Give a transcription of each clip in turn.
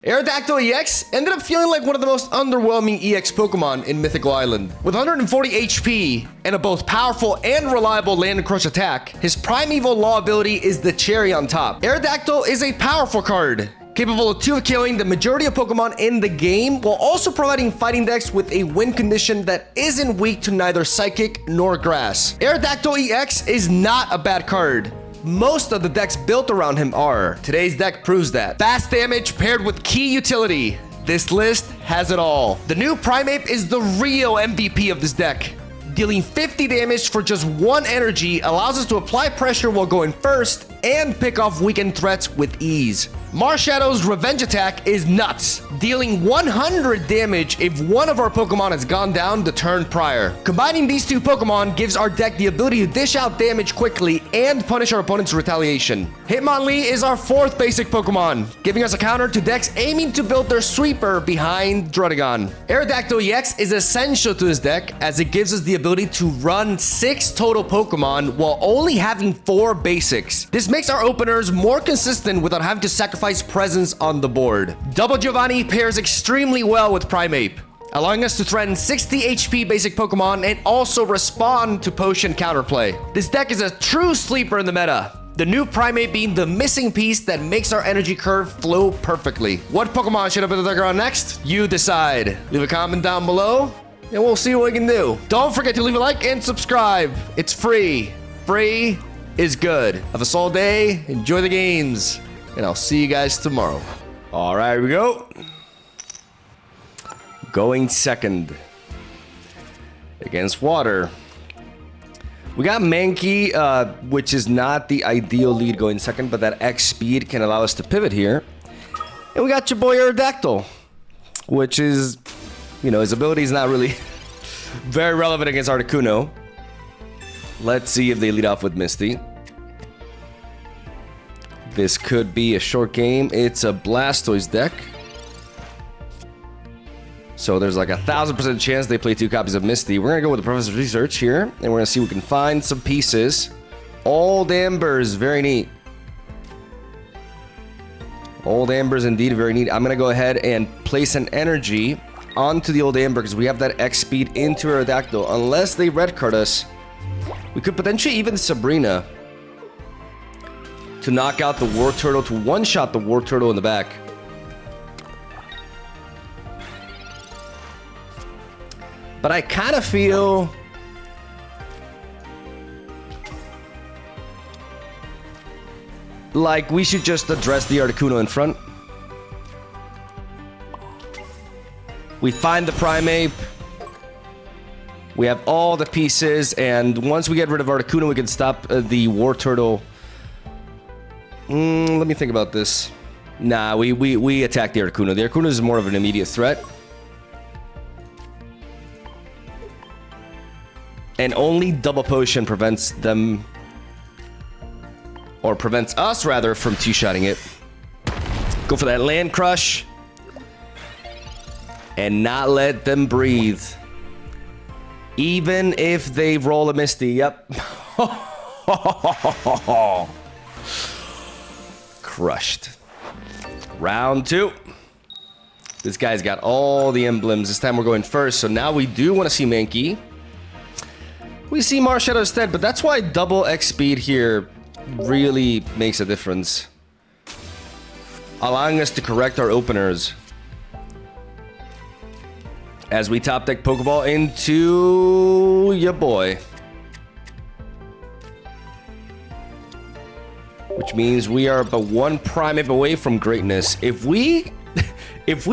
AERODACTYL EX ended up feeling like one of the most underwhelming EX Pokemon in Mythical Island. With 140 HP and a both powerful and reliable land and crush attack, his Primeval Law ability is the cherry on top. AERODACTYL is a powerful card, capable of 2 killing the majority of Pokemon in the game, while also providing fighting decks with a win condition that isn't weak to neither Psychic nor Grass. AERODACTYL EX is not a bad card. Most of the decks built around him are. Today's deck proves that. Fast damage paired with key utility. This list has it all. The new Primeape is the real MVP of this deck. Dealing 50 damage for just 1 energy allows us to apply pressure while going first and pick off weakened threats with ease. Marshadow's Revenge Attack is nuts, dealing 100 damage if one of our Pokemon has gone down the turn prior. Combining these 2 Pokemon gives our deck the ability to dish out damage quickly and punish our opponent's retaliation. Hitmonlee is our 4th basic Pokemon, giving us a counter to decks aiming to build their sweeper behind Druddigon. AERODACTYL EX is essential to this deck as it gives us the ability to run 6 total Pokemon while only having 4 basics. This makes our openers more consistent without having to sacrifice presence on the board. Double Giovanni pairs extremely well with Primeape, allowing us to threaten 60 HP basic Pokemon and also respond to potion counterplay. This deck is a true sleeper in the meta, the new Primeape being the missing piece that makes our energy curve flow perfectly. What Pokemon should I put the deck on next? You decide. Leave a comment down below and we'll see what we can do. Don't forget to leave a like and subscribe. It's free. Free is good. Have a solid day. Enjoy the games. And I'll see you guys tomorrow. All right, here we go. Going second against water. We got Mankey, which is not the ideal lead going second, but that X speed can allow us to pivot here. And we got your boy AERODACTYL, which is, you know, his ability is not really very relevant against Articuno. Let's see if they lead off with Misty. This could be a short game. It's a Blastoise deck. So there's like 1,000% chance they play 2 copies of Misty. We're going to go with the Professor's Research here. And we're going to see if we can find some pieces. Old Ambers, very neat. Old Ambers, indeed, very neat. I'm going to go ahead and place an energy onto the Old Amber because we have that X speed into AERODACTYL. Unless they red card us, we could potentially even Sabrina to knock out the War Turtle, to one-shot the War Turtle in the back. But I kind of feel like we should just address the Articuno in front. We find the Primeape. We have all the pieces, and once we get rid of Articuno, we can stop the War Turtle. Let me think about this. Nah, we attack the Articuno. The Articuno is more of an immediate threat. And only Double Potion prevents them, or prevents us rather, from 2-shotting it. Go for that Land Crush. And not let them breathe. Even if they roll a Misty. Yep. Crushed. Round 2. This guy's got all the emblems. This time we're going first. So now we do want to see Mankey. We see Marshadow instead, but that's why double X speed here really makes a difference. Allowing us to correct our openers. As we top deck Pokeball into your boy. Which means we are but 1 Primeape away from greatness. If we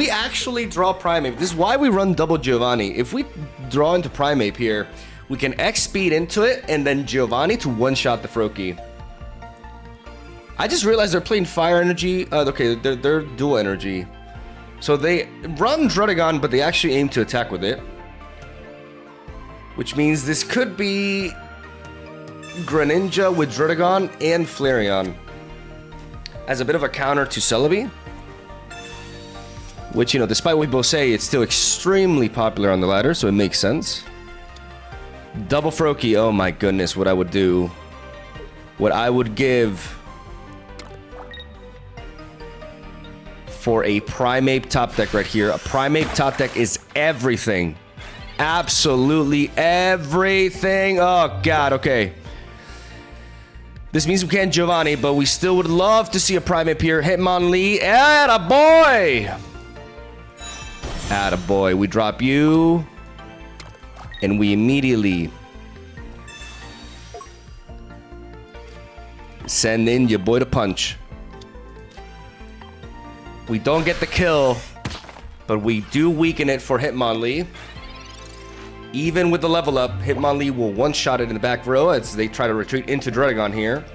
actually draw Primeape, this is why we run double Giovanni. If we draw into Primeape here, we can X speed into it and then Giovanni to one-shot the Froakie. I just realized they're playing Fire Energy. Okay, they're dual energy. So they run Druddigon, but they actually aim to attack with it. Which means this could be Greninja with Druddigon and Flareon as a bit of a counter to Celebi, which, you know, despite what people say, it's still extremely popular on the ladder, so it makes sense. Double Froakie, oh my goodness, what I would do, what I would give for a Primeape top deck right here. A Primeape top deck is everything. Absolutely everything. Oh, God, okay. This means we can't Giovanni, but we still would love to see a Primeape here. Hitmonlee, attaboy! Attaboy. We drop you. And we immediately send in your boy to punch. We don't get the kill, but we do weaken it for Hitmonlee. Even with the level up, Hitmonlee will one-shot it in the back row as they try to retreat into Druddigon here.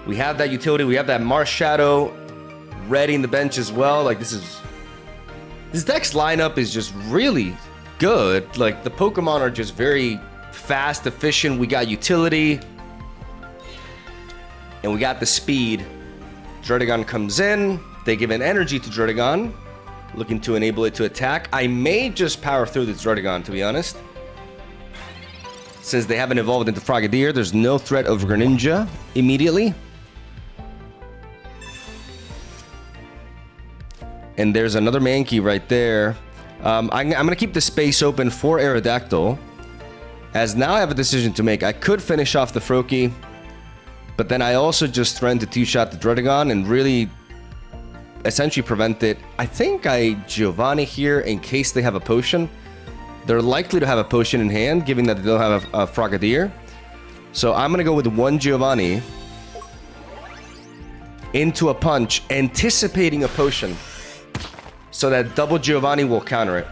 We have that utility. We have that Marshadow ready in the bench as well. Like, this deck's lineup is just really good. Like, the Pokemon are just very fast, efficient. We got utility. And we got the speed. Druddigon comes in. They give an energy to Druddigon, looking to enable it to attack. I may just power through this Druddigon, to be honest. Since they haven't evolved into Frogadier, there's no threat of Greninja immediately. And there's another Mankey right there. I'm going to keep the space open for Aerodactyl, as now I have a decision to make. I could finish off the Froakie, but then I also just threatened to two-shot the Druddigon and really essentially prevent it. I think I Giovanni here in case they have a potion. They're likely to have a potion in hand, given that they don't have a Frogadier. So I'm going to go with one Giovanni into a punch, anticipating a potion, so that double Giovanni will counter it.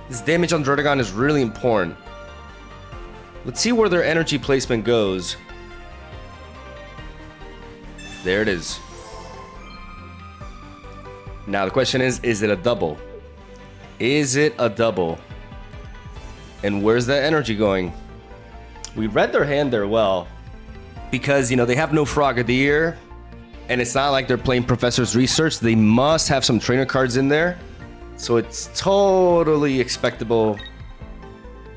This damage on Druddigon is really important. Let's see where their energy placement goes. There it is. Now the question is it a double? Is it a double? And where's that energy going? We read their hand there well. Because, you know, they have no Frogadier. And it's not like they're playing Professor's Research. They must have some trainer cards in there. So it's totally expectable.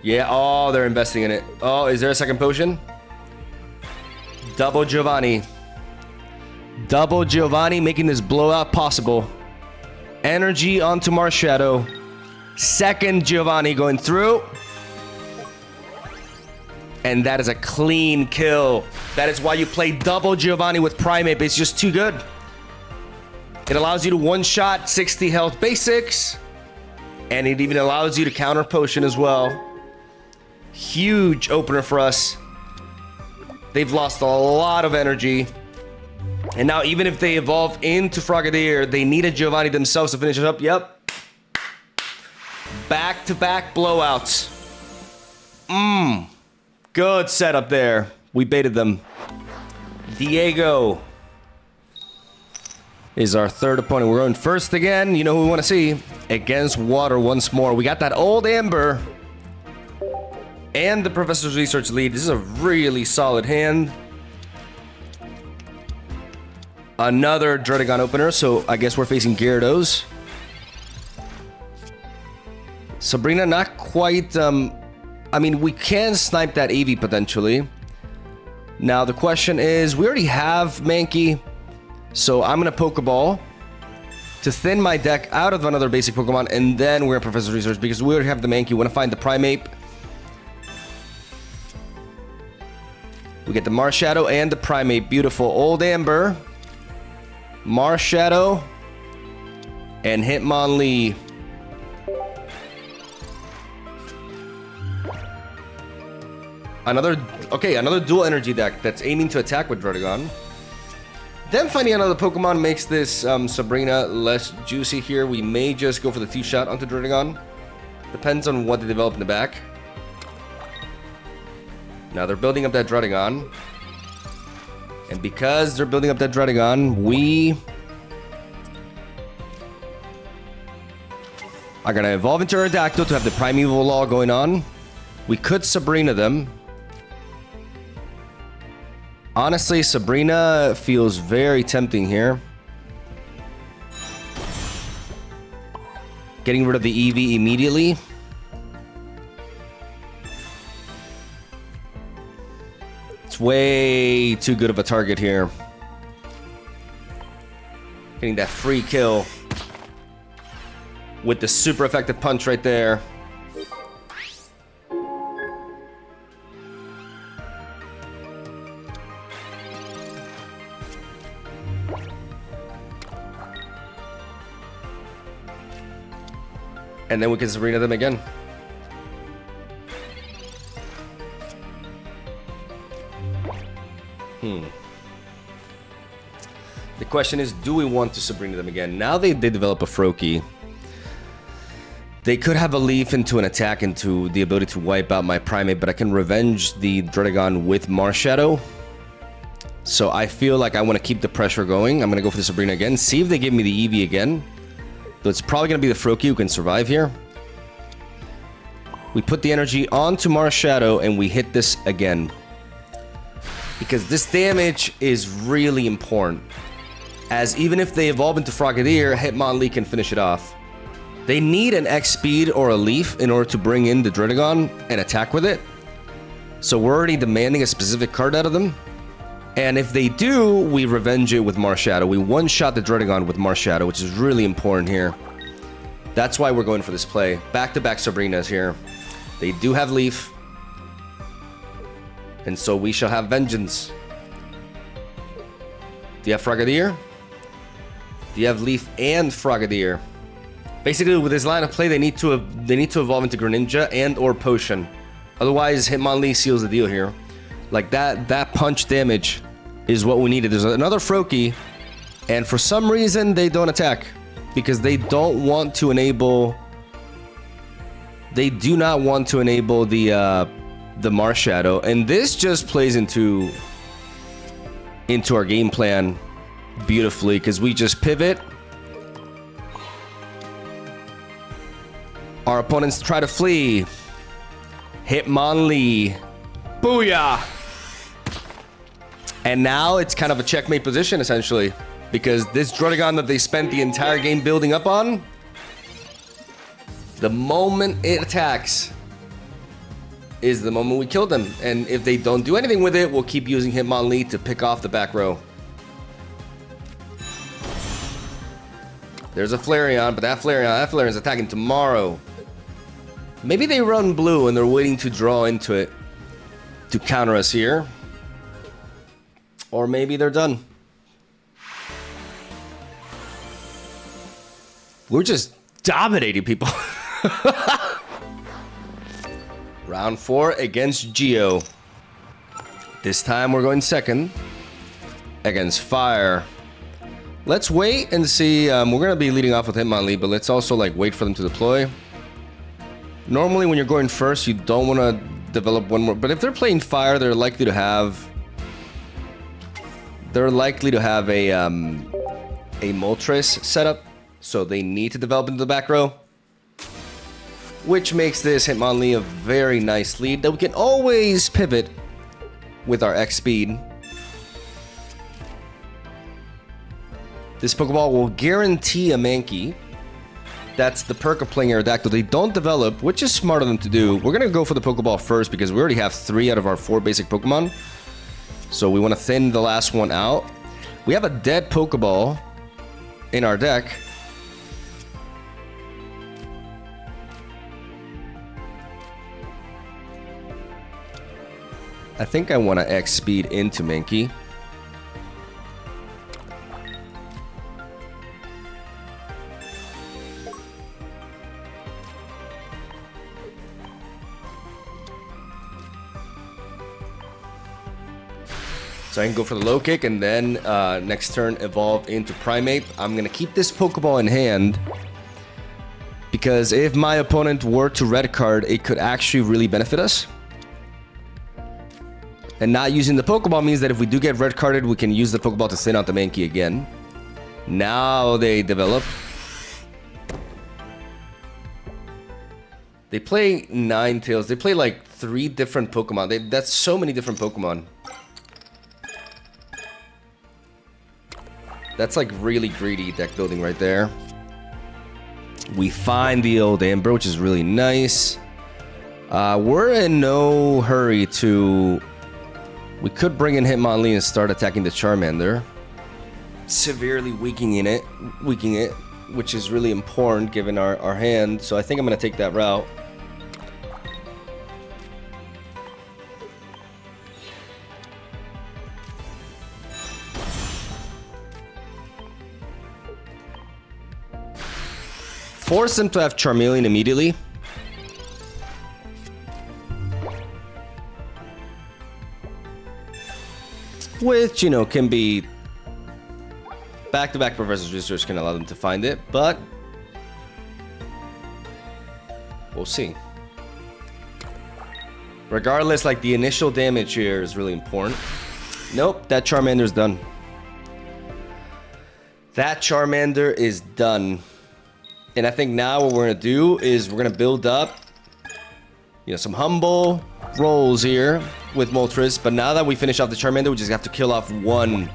Yeah, oh, they're investing in it. Oh, is there a second potion? Double Giovanni. Double Giovanni making this blowout possible. Energy onto Marshadow. Second Giovanni going through. And that is a clean kill. That is why you play double Giovanni with Primeape. It's just too good. It allows you to one-shot 60 health basics. And it even allows you to counter potion as well. Huge opener for us. They've lost a lot of energy. And now even if they evolve into Frogadier, they need a Giovanni themselves to finish it up. Yep. Back-to-back blowouts. Good setup there. We baited them. Diego is our third opponent. We're going first again. You know who we want to see. Against water once more. We got that old Amber. And the Professor's Research lead. This is a really solid hand. Another Druddigon opener. So I guess we're facing Gyarados. Sabrina not quite... I mean, we can snipe that Eevee potentially. Now the question is, we already have Mankey. So I'm going to Pokeball to thin my deck out of another basic Pokemon. And then we're going to Professor's Research because we already have the Mankey. We want to find the Primeape. We get the Marshadow and the Primeape. Beautiful. Old Amber. Marshadow. And Hitmonlee. Another dual energy deck that's aiming to attack with Druddigon. Then finding another Pokemon makes this Sabrina less juicy here. We may just go for the two-shot onto Druddigon. Depends on what they develop in the back. Now they're building up that Druddigon. And because they're building up that Druddigon, we are going to evolve into Aerodactyl to have the Primeval Law going on. We could Sabrina them. Honestly, Sabrina feels very tempting here. Getting rid of the Eevee immediately. way too good of a target here. Getting that free kill with the super effective punch right there. And then we can Sabrina them again. The question is, do we want to Sabrina them again? Now they develop a Froakie. They could have a leaf into an attack into the ability to wipe out my Primate, but I can revenge the Dredagon with Marshadow. So I feel like I want to keep the pressure going. I'm going to go for the Sabrina again. See if they give me the Eevee again. So it's probably going to be the Froakie who can survive here. We put the energy onto Marshadow and we hit this again. Because this damage is really important. As even if they evolve into Frogadier, Hitmonlee can finish it off. They need an X speed or a leaf in order to bring in the Dredagon and attack with it. So we're already demanding a specific card out of them. And if they do, we revenge it with Marshadow. We one-shot the Dredagon with Marshadow, which is really important here. That's why we're going for this play. Back-to-back Sabrinas here. They do have Leaf. And so we shall have Vengeance. Do you have Frogadier? Do you have Leaf and Frogadier? Basically, with this line of play, they need to evolve into Greninja and or Potion. Otherwise, Hitmonlee seals the deal here. Like that punch damage is what we needed. There's another Froakie, and for some reason they don't attack because they don't want to enable. They do not want to enable the Marshadow, and this just plays into our game plan beautifully because we just pivot. Our opponents try to flee. Hitmonlee. Booyah! And now it's kind of a checkmate position, essentially. Because this Dredagon that they spent the entire game building up on, the moment it attacks is the moment we kill them. And if they don't do anything with it, we'll keep using Hitmonlee to pick off the back row. There's a Flareon, but that Flareon is attacking tomorrow. Maybe they run blue and they're waiting to draw into it to counter us here. Or maybe they're done. We're just dominating people. Round 4 against Geo. This time we're going second against Fire. Let's wait and see. We're going to be leading off with Hitmonlee, but let's also like wait for them to deploy. Normally when you're going first, you don't want to develop one more. But if they're playing Fire, they're likely to have a Moltres setup, so they need to develop into the back row, which makes this Hitmonlee a very nice lead that we can always pivot with our X speed. This Pokeball will guarantee a Mankey. That's the perk of playing Aerodactyl. They don't develop, which is smart of them to do. We're gonna go for the Pokeball first because we already have 3 out of our 4 basic Pokemon. So we want to thin the last one out. We have a dead Pokeball in our deck. I think I want to X speed into Mankey. So I can go for the low kick and then next turn evolve into Primate. I'm going to keep this Pokeball in hand because if my opponent were to red card, it could actually really benefit us. And not using the Pokeball means that if we do get red carded, we can use the Pokeball to thin out the Mankey again. Now they develop. They play Ninetales. They play like 3 different Pokemon. That's so many different Pokemon. That's like really greedy deck building right there. We find the old Amber, which is really nice. We're in no hurry to We could bring in Hitmonlee and start attacking the Charmander, severely weakening it, which is really important given our hand. So I think I'm going to take that route. Force him to have Charmeleon immediately. Which, you know, can be... Back-to-back Professor's Research can allow them to find it, but... We'll see. Regardless, like, the initial damage here is really important. Nope, that Charmander's done. That Charmander is done. And I think now what we're going to do is we're going to build up, you know, some humble rolls here with Moltres. But now that we finish off the Charmander, we just have to kill off one.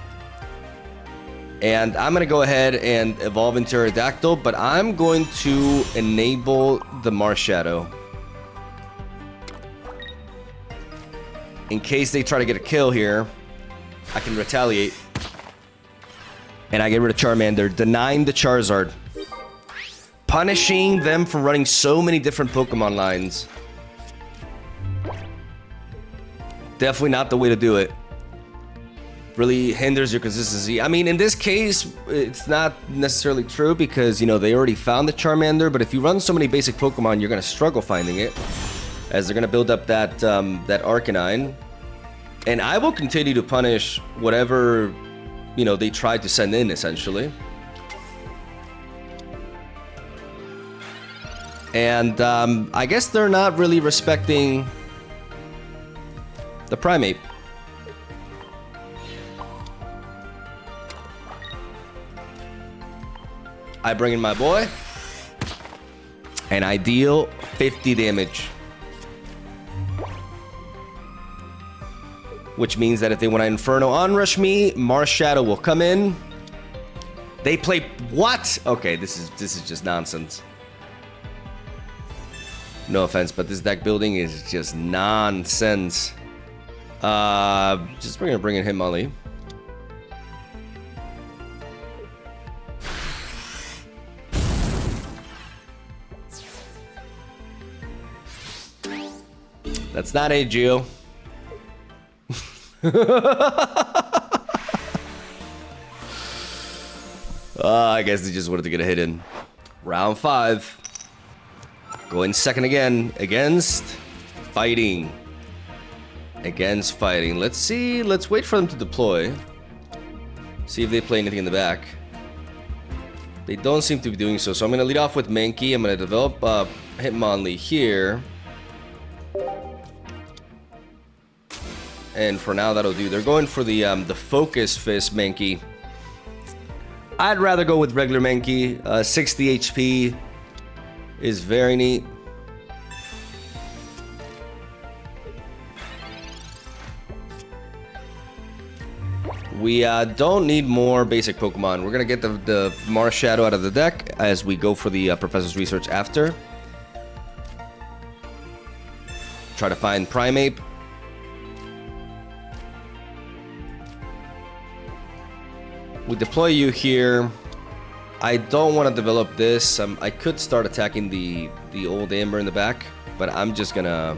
And I'm going to go ahead and evolve into AERODACTYL, but I'm going to enable the Marshadow. In case they try to get a kill here, I can retaliate. And I get rid of Charmander, denying the Charizard. Punishing them for running so many different Pokemon lines. Definitely not the way to do it. Really hinders your consistency. I mean, in this case, it's not necessarily true because, you know, they already found the Charmander. But if you run so many basic Pokemon, you're going to struggle finding it. As they're going to build up that Arcanine. And I will continue to punish whatever, you know, they tried to send in, essentially. And I guess they're not really respecting the Primeape. I bring in my boy. And I deal 50 damage. Which means that if they want to Inferno Onrush me, Marshadow will come in. They play... What? Okay, this is just nonsense. No offense, but this deck building is just nonsense. Just bring in Hitmonlee. That's not a Geo. I guess they just wanted to get a hit in. Round 5. Going second again against fighting. Against fighting. Let's see. Let's wait for them to deploy. See if they play anything in the back. They don't seem to be doing so. So I'm going to lead off with Mankey. I'm going to develop Hitmonlee here. And for now, that'll do. They're going for the Focus Fist Mankey. I'd rather go with regular Mankey. 60 HP is very neat. We don't need more basic Pokemon. We're going to get the Marshadow out of the deck as we go for the Professor's Research after. Try to find Primeape. We deploy you here. I don't want to develop this. I could start attacking the old Amber in the back, but I'm just gonna...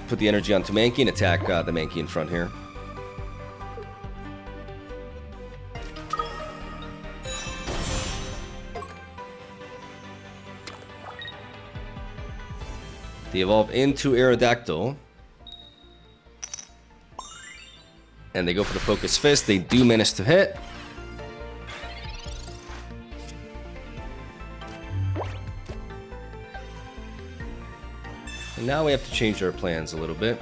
put the energy onto Mankey and attack the Mankey in front here. They evolve into AERODACTYL. And they go for the Focus Fist. They do manage to hit. And now we have to change our plans a little bit.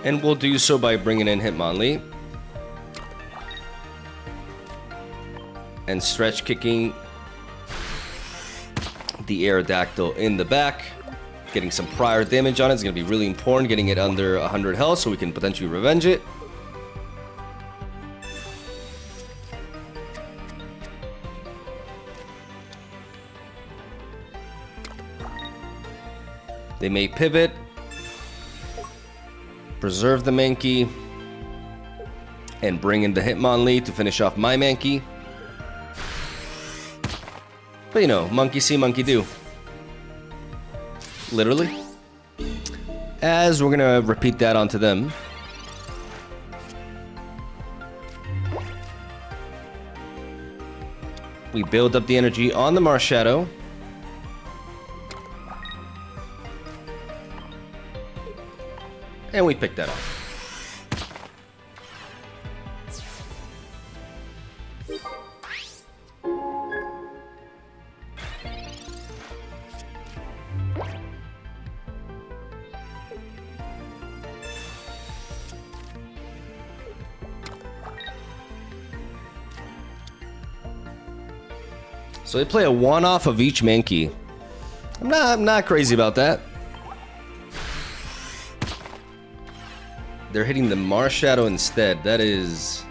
And we'll do so by bringing in Hitmonlee. And stretch kicking the AERODACTYL in the back. Getting some prior damage on it is going to be really important. Getting it under 100 health so we can potentially revenge it. They may pivot. Preserve the Mankey. And bring in the Hitmonlee to finish off my Mankey. But you know, monkey see, monkey do. Literally. As we're gonna repeat that onto them. We build up the energy on the Marshadow. And we pick that up. So they play a one-off of each Mankey. I'm not crazy about that. They're hitting the Marshadow instead. That is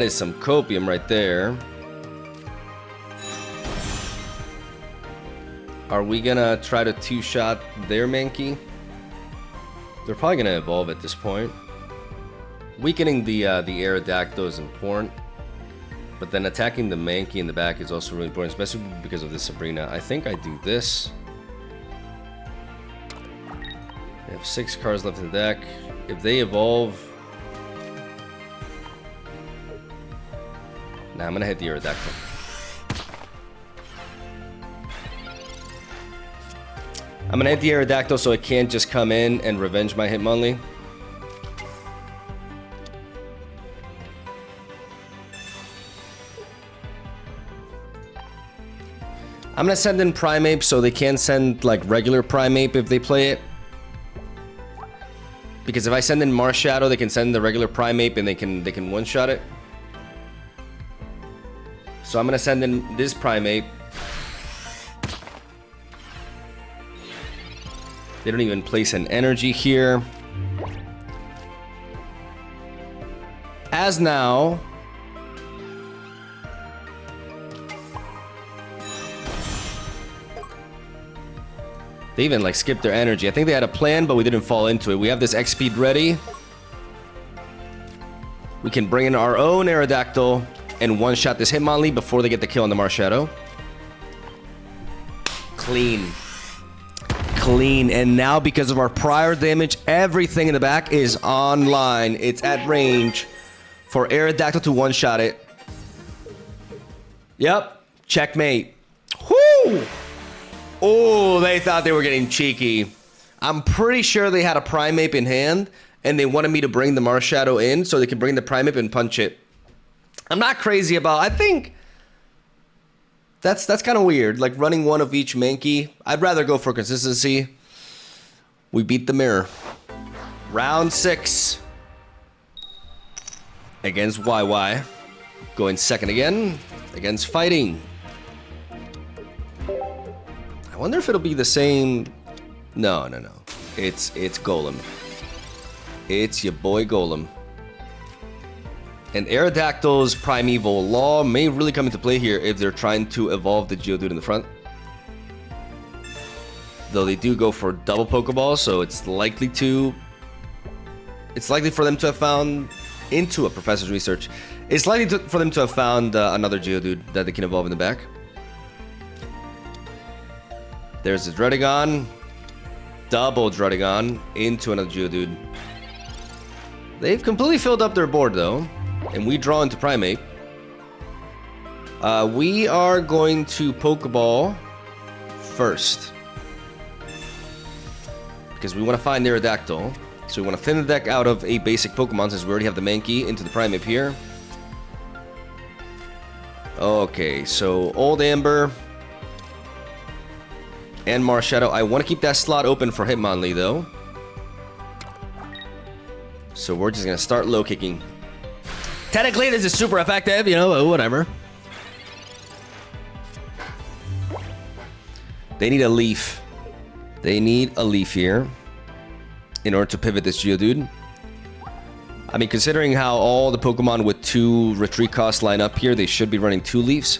some copium right there. Are we gonna try to two-shot their Mankey? They're probably gonna evolve at this point. Weakening the Aerodactyl is important. But then attacking the Mankey in the back is also really important, especially because of this Sabrina. I think I do this. I have 6 cards left in the deck. If they evolve... Nah, I'm gonna hit the Aerodactyl. I'm gonna hit the Aerodactyl so it can't just come in and revenge my Hitmonlee. I'm gonna send in Primeape so they can't send like regular Primeape if they play it. Because if I send in Marshadow, they can send the regular Primeape and they can one-shot it. So I'm gonna send in this Primeape. They don't even place an energy here. As now, they even like skipped their energy. I think they had a plan, but we didn't fall into it. We have this X-Speed ready. We can bring in our own Aerodactyl and one-shot this Hitmonlee before they get the kill on the Marshadow. Clean. Clean. And now because of our prior damage, everything in the back is online. It's at range for Aerodactyl to one-shot it. Yep. Checkmate. Whoo! Oh, they thought they were getting cheeky. I'm pretty sure they had a Primeape in hand, and they wanted me to bring the Marshadow in so they can bring the Primeape and punch it. I'm not crazy about... I think that's kind of weird, like running one of each Mankey. I'd rather go for consistency. We beat the mirror. Round 6 against YY. Going second again against Fighting. I wonder if it'll be the same... No. It's Golem. It's your boy Golem. And Aerodactyl's Primeval Law may really come into play here if they're trying to evolve the Geodude in the front. Though they do go for double Pokeball, so it's likely for them to have found... Into a professor's research. It's likely for them to have found another Geodude that they can evolve in the back. There's the Dredagon. Double Dredagon into another Geodude. They've completely filled up their board though. And we draw into Primeape. We are going to Pokeball first. Because we want to find Aerodactyl. So we want to thin the deck out of a basic Pokemon since we already have the Mankey into the Primeape here. Okay, so Old Amber and Marshadow. I want to keep that slot open for Hitmonlee though. So we're just going to start low kicking. Technically this is super effective, you know, whatever. They need a leaf. They need a leaf here in order to pivot this Geodude. I mean, considering how all the Pokemon with 2 retreat costs line up here, they should be running 2 leaves.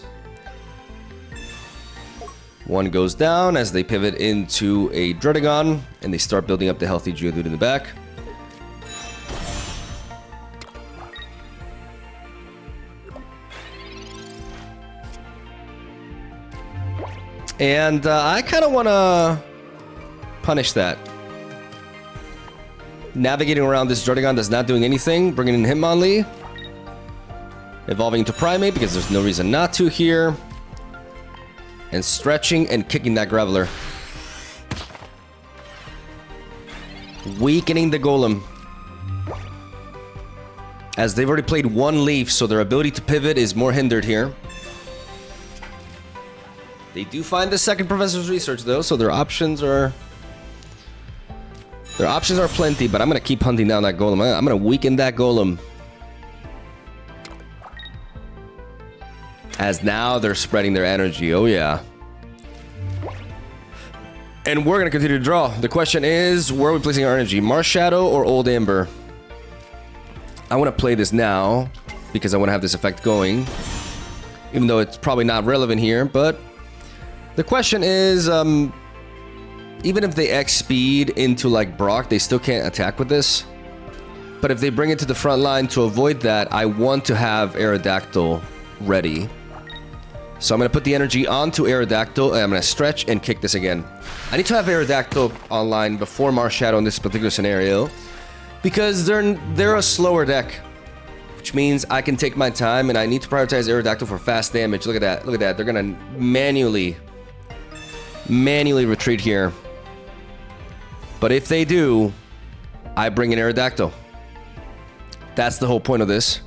One goes down as they pivot into a Druddigon, and they start building up the healthy Geodude in the back. And I kind of want to punish that. Navigating around this Druddigon that's not doing anything. Bringing in Hitmonlee. Evolving into Primate because there's no reason not to here. And stretching and kicking that Graveler. Weakening the Golem. As they've already played 1 leaf, so their ability to pivot is more hindered here. They do find the second Professor's Research though, so their options are plenty, but I'm gonna keep hunting down that Golem. I'm gonna weaken that Golem. As now they're spreading their energy. Oh yeah. And we're gonna continue to draw. The question is, where are we placing our energy? Marshadow or Old Amber? I want to play this now because I want to have this effect going, even though it's probably not relevant here. But the question is, even if they X speed into like Brock, they still can't attack with this. But if they bring it to the front line to avoid that, I want to have AERODACTYL ready. So I'm going to put the energy onto AERODACTYL, and I'm going to stretch and kick this again. I need to have AERODACTYL online before Marshadow in this particular scenario, because they're a slower deck, which means I can take my time, and I need to prioritize AERODACTYL for fast damage. Look at that. Look at that. They're going to manually retreat here. But if they do, I bring in AERODACTYL. That's the whole point of this.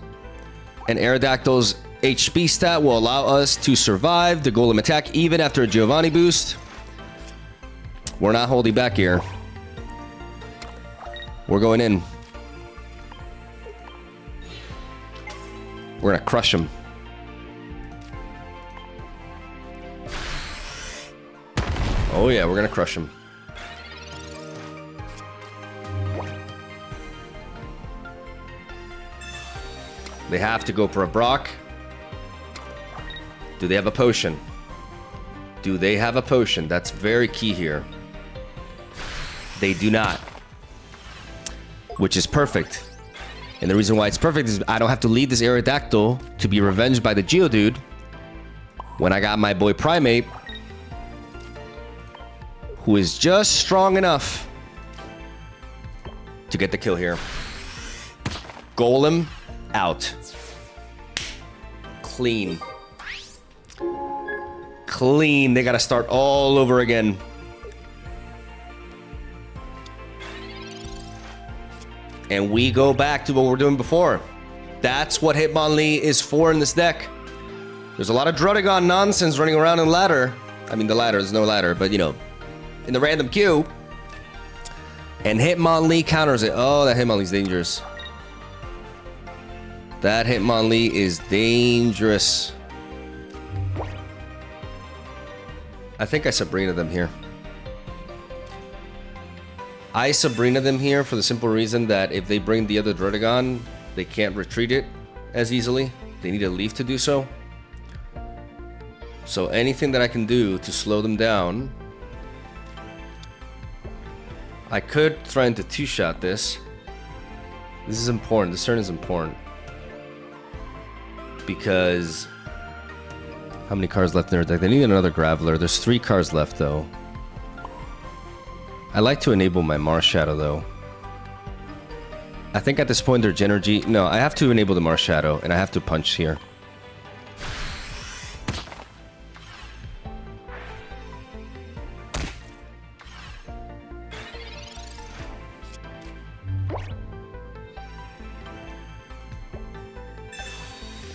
And AERODACTYL's HP stat will allow us to survive the Golem attack even after a Giovanni boost. We're not holding back here. We're going in. We're gonna crush him. Oh yeah, we're gonna crush him. They have to go for a Brock. Do they have a potion? Do they have a potion? That's very key here. They do not. Which is perfect. And the reason why it's perfect is I don't have to lead this AERODACTYL to be revenged by the Geodude when I got my boy Primate, who is just strong enough to get the kill here. Golem out. Clean. Clean. They gotta start all over again. And we go back to what we were doing before. That's what Hitmonlee is for in this deck. There's a lot of Druddigon nonsense running around in ladder. I mean, the ladder, there's no ladder, but you know, in the random queue. And Hitmonlee counters it. Oh, that Hitmonlee's dangerous. That Hitmonlee is dangerous. I think I Sabrina them here. I Sabrina them here for the simple reason that if they bring the other Druddigon, they can't retreat it as easily. They need a leaf to do so. So anything that I can do to slow them down. I could threaten to two-shot this. This is important. This turn is important. Because how many cards left in their deck? They need another Graveler. There's 3 cards left though. I like to enable my Marshadow though. I think at this point their Genergy... No, I have to enable the Marshadow and I have to punch here.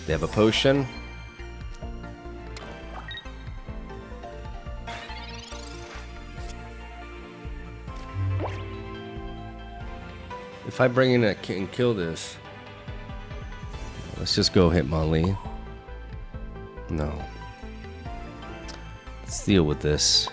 They have a potion. If I bring in and kill this, let's just go Hitmonlee. No. Let's deal with this.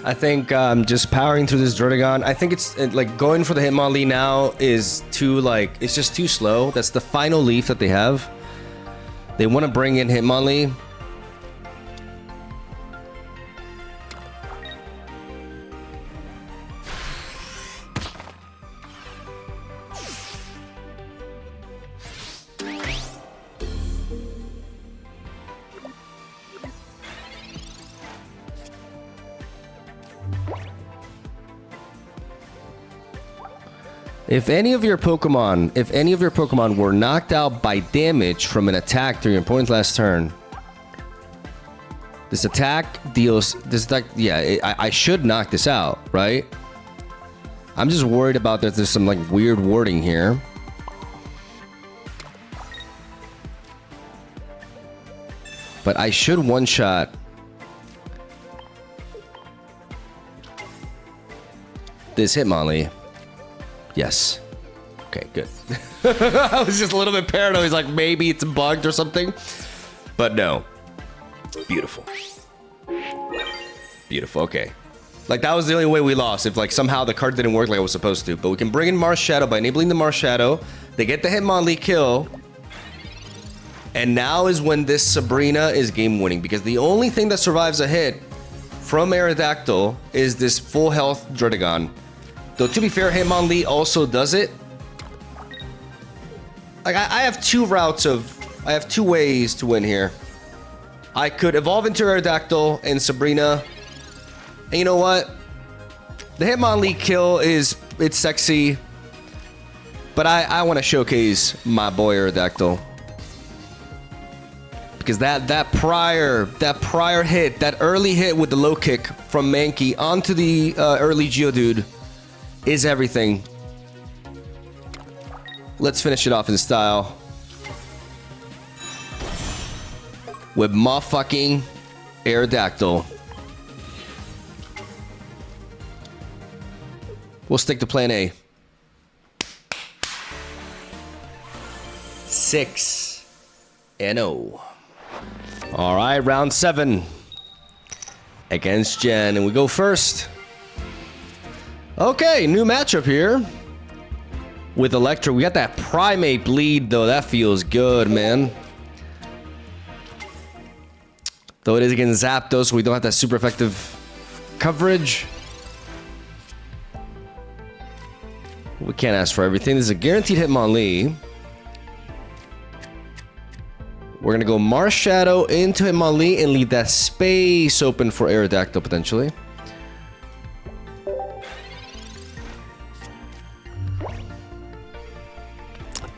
I think just powering through this Druddigon. I think it's like going for the Hitmonlee now is too like it's just too slow. That's the final leaf that they have. They want to bring in Hitmonlee. If any of your Pokemon were knocked out by damage from an attack during your opponent's last turn, this attack, yeah, I should knock this out, right? I'm just worried about that there's some like weird wording here. But I should one-shot this Hitmonlee. Yes. Okay, good. I was just a little bit paranoid. He's like, maybe it's bugged or something. But no. Beautiful. Beautiful, okay. Like, that was the only way we lost. If, like, somehow the card didn't work like it was supposed to. But we can bring in Mars Shadow by enabling the Mars Shadow. They get the Hitmonlee kill. And now is when this Sabrina is game-winning. Because the only thing that survives a hit from Aerodactyl is this full health Druddigon. Though, to be fair, Hitmonlee also does it. Like, I have two ways to win here. I could evolve into Aerodactyl and Sabrina. And you know what? The Hitmonlee kill it's sexy. But I want to showcase my boy Aerodactyl. Because that prior hit, that early hit with the low kick from Mankey onto the early Geodude is everything. Let's finish it off in style. With motherfucking Aerodactyl. We'll stick to plan A. 6-0. Alright, round 7. Against Jen. And we go first. Okay, new matchup here. With Electro. We got that Primate bleed, though. That feels good, man. Though it is against Zapdos, so we don't have that super effective coverage. We can't ask for everything. This is a guaranteed Hitmonlee. We're going to go Mars Shadow into Hitmonlee and leave that space open for Aerodactyl, potentially.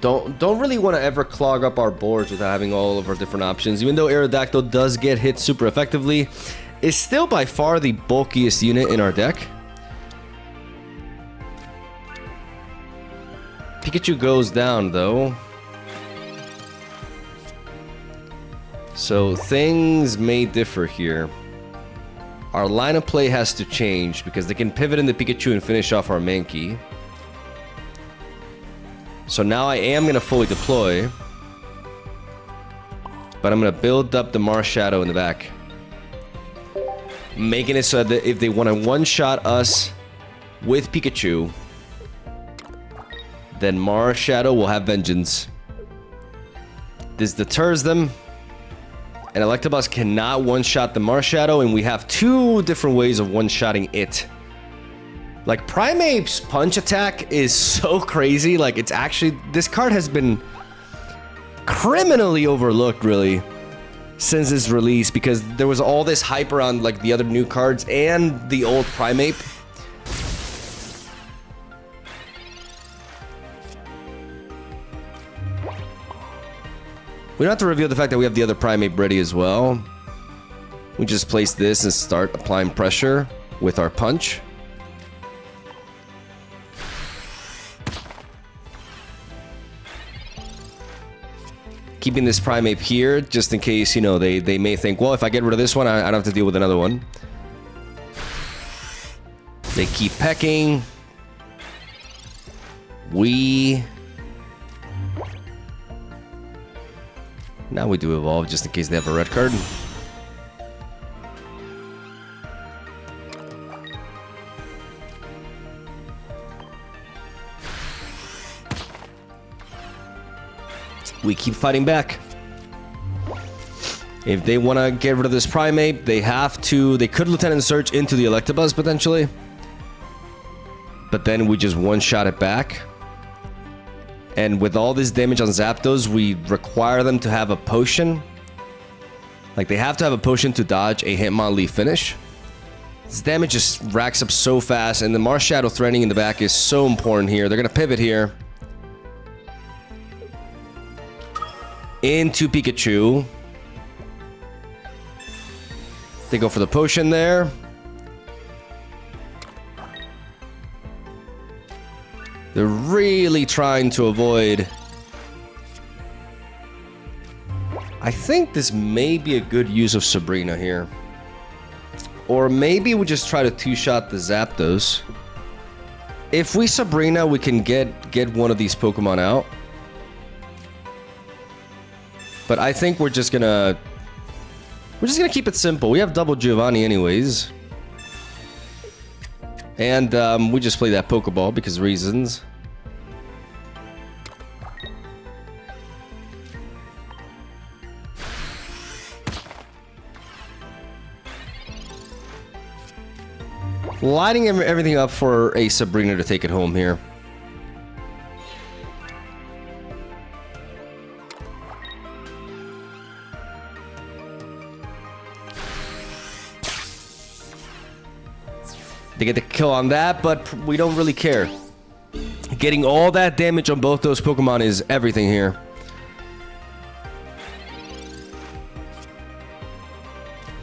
Don't really want to ever clog up our boards without having all of our different options. Even though Aerodactyl does get hit super effectively, it's still by far the bulkiest unit in our deck. Pikachu goes down, though. So things may differ here. Our line of play has to change because they can pivot into Pikachu and finish off our Mankey. So now I am going to fully deploy. But I'm going to build up the Mars Shadow in the back. Making it so that if they want to one-shot us with Pikachu, then Mars Shadow will have vengeance. This deters them. And Electabuzz cannot one-shot the Mars Shadow, and we have two different ways of one-shotting it. Like, Primate's punch attack is so crazy. Like, it's actually... This card has been criminally overlooked, really, since its release, because there was all this hype around, like, the other new cards and the old Primate. We don't have to reveal the fact that we have the other Primate ready as well. We just place this and start applying pressure with our punch. Keeping this Primate here, just in case, you know, they may think, well, if I get rid of this one, I don't have to deal with another one. They keep pecking. Now we do evolve, just in case they have a red card. We keep fighting back. If they want to get rid of this Primate, they have to. They could Lieutenant Surge into the Electabuzz potentially. But then we just one-shot it back. And with all this damage on Zapdos, we require them to have a potion. Like, they have to have a potion to dodge a Hitmonlee finish. This damage just racks up so fast, and the Mars Shadow threatening in the back is so important here. They're going to pivot here. Into Pikachu. They go for the potion there. They're really trying to avoid. I think this may be a good use of Sabrina here. Or maybe we just try to two-shot the Zapdos. If we Sabrina, we can get one of these Pokemon out. But I think we're just gonna keep it simple. We have double Giovanni anyways. And we just play that Pokeball because reasons. Lining everything up for a Sabrina to take it home here. They get the kill on that, but we don't really care. Getting all that damage on both those Pokemon is everything here.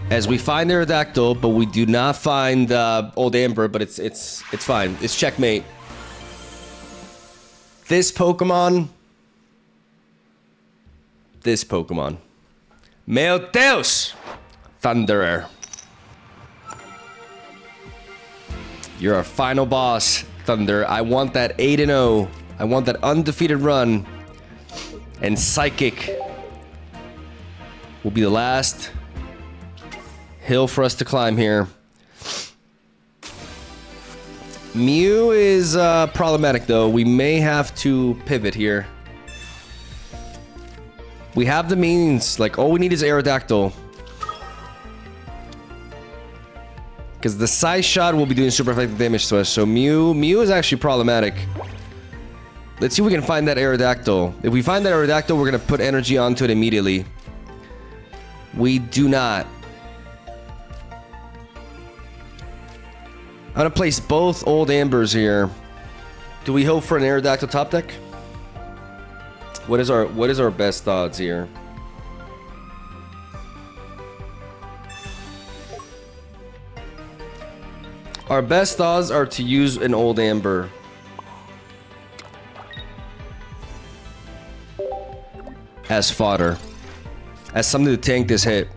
As we find Aerodactyl, but we do not find Old Amber, but it's fine. It's checkmate. This Pokemon. Meu Deus! Thunderer. You're our final boss, Thunder. I want that 8-0. I want that undefeated run. And Psychic will be the last hill for us to climb here. Mew is problematic, though. We may have to pivot here. We have the means. Like, all we need is Aerodactyl. Because the Psy Shot will be doing super effective damage to us. So Mew is actually problematic. Let's see if we can find that Aerodactyl. If we find that Aerodactyl, we're going to put energy onto it immediately. We do not. I'm going to place both Old Ambers here. Do we hope for an Aerodactyl top deck? What is our best odds here? Our best odds are to use an Old Amber. As fodder. As something to tank this hit.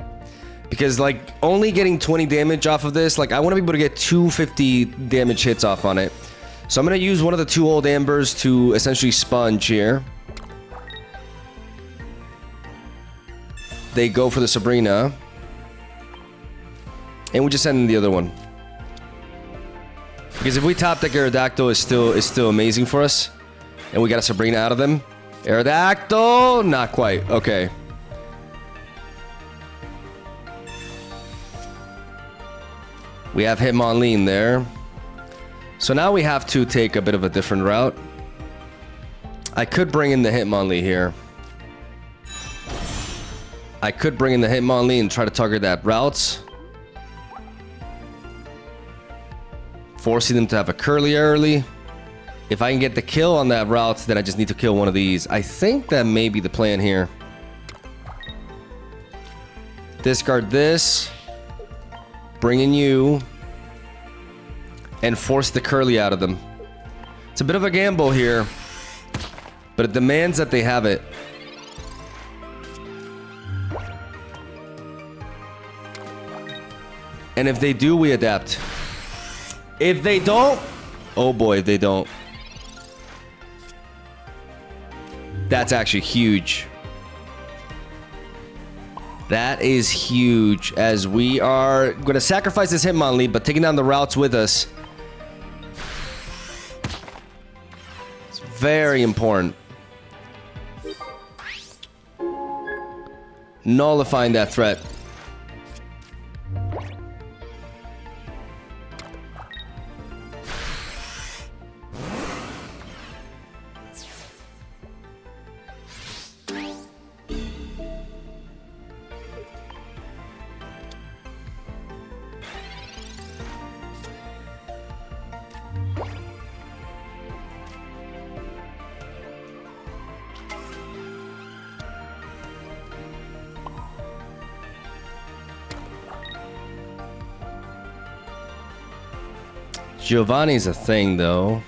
Because, like, only getting 20 damage off of this, like, I want to be able to get 250 damage hits off on it. So I'm going to use one of the two Old Ambers to essentially sponge here. They go for the Sabrina. And we just send in the other one. Because if we top deck Aerodactyl, is still amazing for us. And we got a Sabrina out of them. Aerodactyl! Not quite. Okay. We have Hitmonlee there. So now we have to take a bit of a different route. I could bring in the Hitmonlee here. I could bring in the Hitmonlee and try to target that route. Forcing them to have a Curly early. If I can get the kill on that route, then I just need to kill one of these. I think that may be the plan here. Discard this. Bring in you. And force the Curly out of them. It's a bit of a gamble here. But it demands that they have it. And if they do, we adapt. If they don't... Oh boy, if they don't. That's actually huge. That is huge. As we are going to sacrifice this Hitmonlee, but taking down the routes with us. It's very important. nullifying that threat. Giovanni's a thing, though.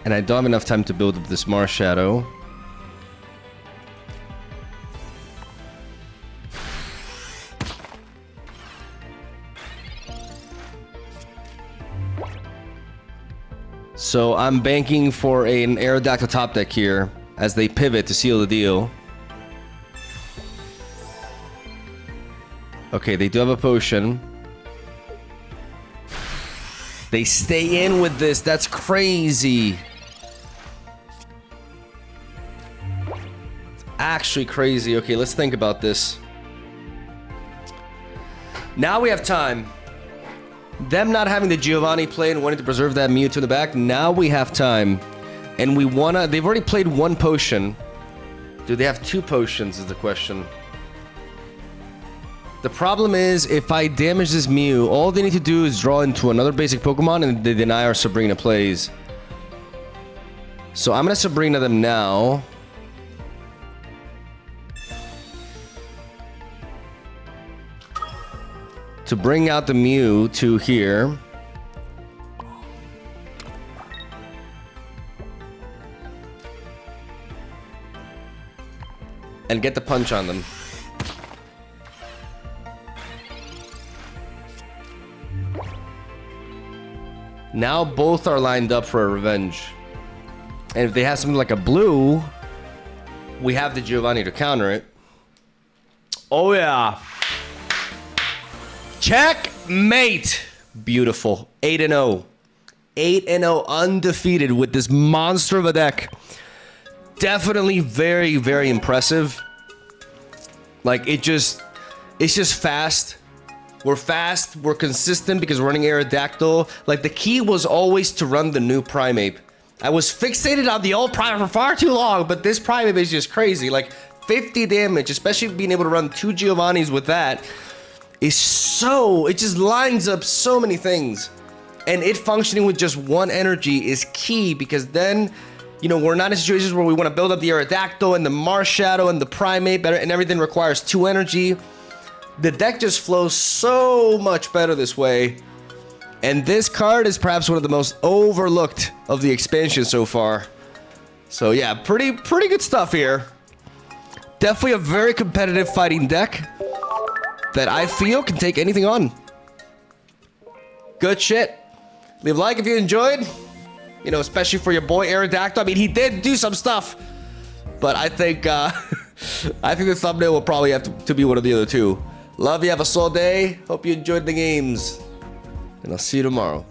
And I don't have enough time to build up this Mars Shadow. So I'm banking for an Aerodactyl top deck here as they pivot to seal the deal. Okay, they do have a potion. They stay in with this. That's crazy. It's actually crazy. Okay, let's think about this. Now we have time. Them not having the Giovanni play and wanting to preserve that Mewtwo in the back. Now we have time. And we wanna... They've already played one potion. Do they have two potions is the question. The problem is, if I damage this Mew, all they need to do is draw into another basic Pokemon and they deny our Sabrina plays. So I'm gonna Sabrina them now. To bring out the Mew to here. And get the punch on them. Now both are lined up for a revenge. And if they have something like a blue, we have the Giovanni to counter it. Oh yeah. Checkmate. Beautiful. 8-0. 8-0 undefeated with this monster of a deck. Definitely very, very impressive. Like it's just fast. We're fast, we're consistent because we're running Aerodactyl. Like, the key was always to run the new Primeape. I was fixated on the old Primeape for far too long, but this Primeape is just crazy. Like, 50 damage, especially being able to run 2 Giovannis with that, is so... It just lines up so many things. And it functioning with just one energy is key because then, you know, we're not in situations where we want to build up the Aerodactyl and the Mars Shadow and the Primeape and everything requires 2 energy. The deck just flows so much better this way. And this card is perhaps one of the most overlooked of the expansion so far. So yeah, pretty good stuff here. Definitely a very competitive fighting deck that I feel can take anything on. Good shit. Leave a like if you enjoyed. You know, especially for your boy Aerodactyl. I mean, he did do some stuff. But I think I think the thumbnail will probably have to be one of the other two. Love you, have a solid day. Hope you enjoyed the games. And I'll see you tomorrow.